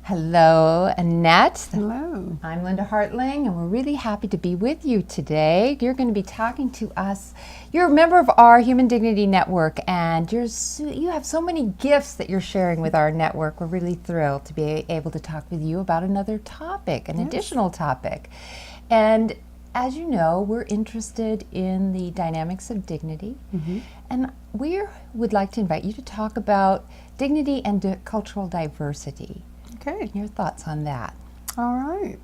Hello, Annette. Hello. I'm Linda Hartling, and we're really happy to be with you today. You're going to be talking to us. You're a member of our Human Dignity Network, and you have so many gifts that you're sharing with our network. We're really thrilled to be able to talk with you about another topic, an additional topic. And as you know, we're interested in the dynamics of dignity, and we would like to invite you to talk about dignity and cultural diversity. Okay. Your thoughts on that? All right.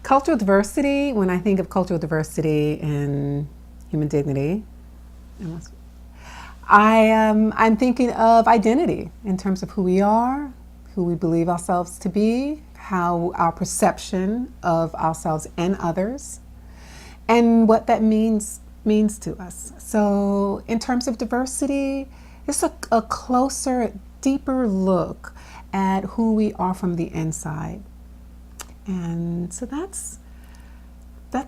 Cultural diversity, when I think of cultural diversity and human dignity, I'm thinking of identity in terms of who we are, who we believe ourselves to be, how our perception of ourselves and others, and what that means to us. So in terms of diversity, it's a closer, deeper look at who we are from the inside. And so that's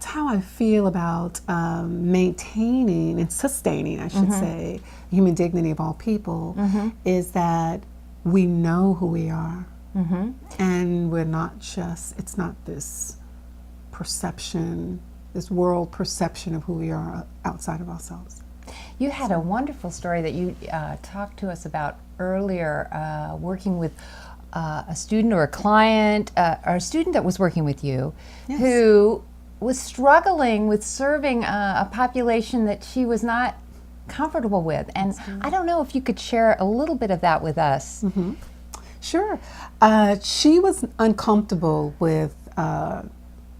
how I feel about maintaining and sustaining, I should say, human dignity of all people, is that we know who we are. And we're not just, it's not this perception, this world perception of who we are outside of ourselves. You had a wonderful story that you talked to us about earlier, working with a student or a client, or a student that was working with you, who was struggling with serving a population that she was not comfortable with. And I don't know if you could share a little bit of that with us. Sure. She was uncomfortable with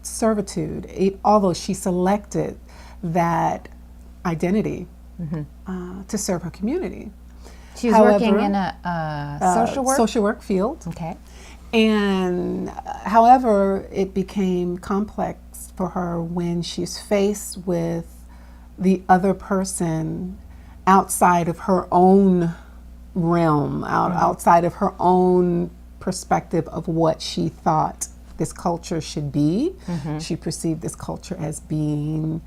servitude, although she selected that identity to serve her community. She was working in a social work field. Okay. And however, it became complex for her when she's faced with the other person outside of her own realm, outside of her own perspective of what she thought this culture should be. She perceived this culture as being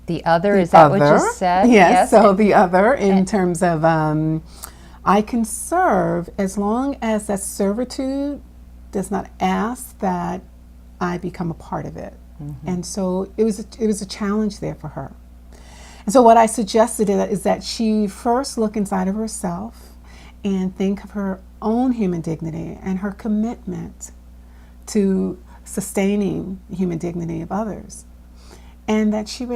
the other. Is that what you said? Yes, so the other in terms of I can serve as long as that servitude does not ask that I become a part of it. And so it was a challenge there for her. And so what I suggested is that she first look inside of herself and think of her own human dignity and her commitment to sustaining the human dignity of others, and that she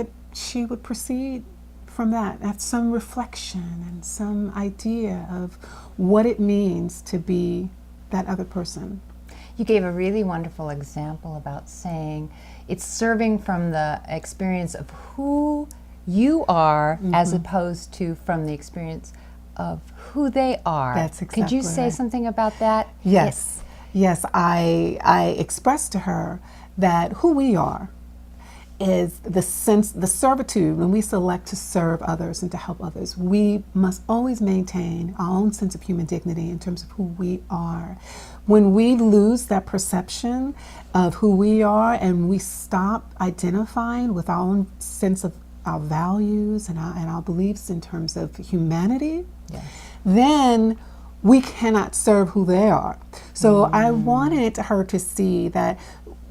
would proceed from that, have some reflection and some idea of what it means to be that other person. You gave a really wonderful example about saying it's serving from the experience of who you are as opposed to from the experience of who they are. That's exactly Could you say something about that? Yes. Yes, I expressed to her that who we are is the servitude. When we select to serve others and to help others, we must always maintain our own sense of human dignity in terms of who we are. When we lose that perception of who we are and we stop identifying with our own sense of our values and our beliefs in terms of humanity, then we cannot serve who they are. So I wanted her to see that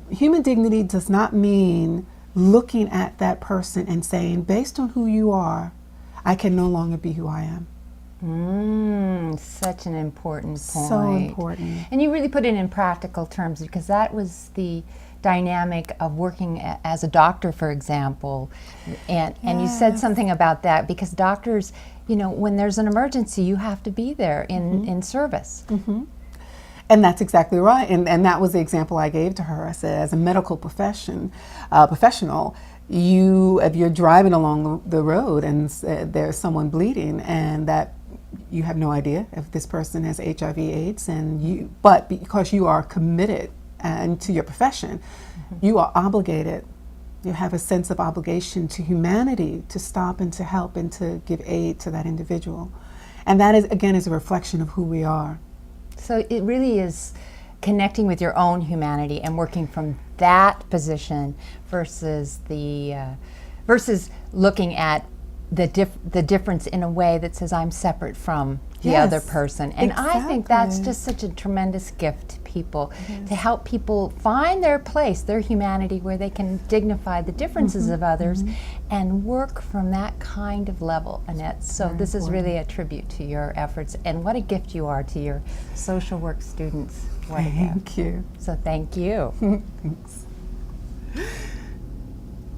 human dignity does not mean looking at that person and saying, based on who you are, I can no longer be who I am. Such an important point. So important. And you really put it in practical terms, because that was the dynamic of working as a doctor, for example. And you said something about that, because doctors, you know, when there's an emergency, you have to be there in service. And that's exactly right. And that was the example I gave to her. I said, as a medical professional, if you're driving along the road and there's someone bleeding, and that you have no idea if this person has HIV/AIDS, but because you are committed and to your profession, you are obligated. You have a sense of obligation to humanity to stop and to help and to give aid to that individual. And that is, again, is a reflection of who we are. So it really is connecting with your own humanity and working from that position versus versus looking at the difference in a way that says I'm separate from the Yes, other person. And I think that's exactly. just such a tremendous gift to people, to help people find their place, their humanity, where they can dignify the differences of others and work from that kind of level, Annette. So this is really a tribute to your efforts, and what a gift you are to your social work students. What a gift. Thank you. So thank you. Thanks.